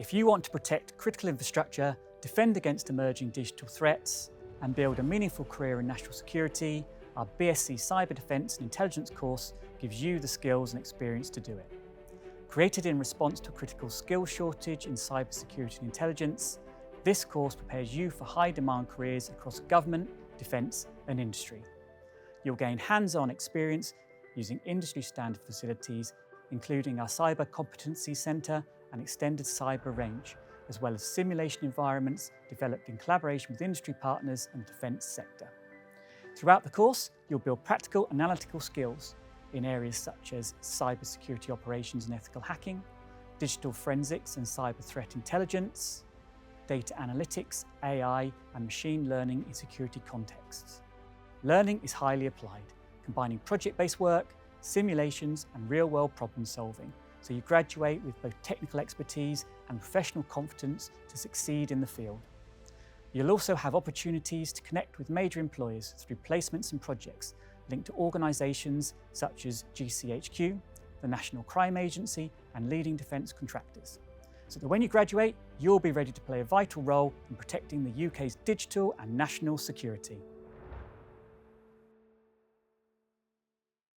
If you want to protect critical infrastructure, defend against emerging digital threats, and build a meaningful career in national security, our BSc Cyber Defence and Intelligence course gives you the skills and experience to do it. Created in response to a critical skills shortage in cybersecurity and intelligence, this course prepares you for high-demand careers across government, defence and industry. You'll gain hands-on experience using industry-standard facilities, including our Cyber Competency Centre and extended cyber range, as well as simulation environments developed in collaboration with industry partners and the defence sector. Throughout the course, you'll build practical analytical skills in areas such as cybersecurity operations and ethical hacking, digital forensics and cyber threat intelligence, data analytics, AI and machine learning in security contexts. Learning is highly applied, combining project-based work, simulations and real-world problem solving, so you graduate with both technical expertise and professional competence to succeed in the field. You'll also have opportunities to connect with major employers through placements and projects linked to organisations such as GCHQ, the National Crime Agency and leading defence contractors, so that when you graduate, you'll be ready to play a vital role in protecting the UK's digital and national security.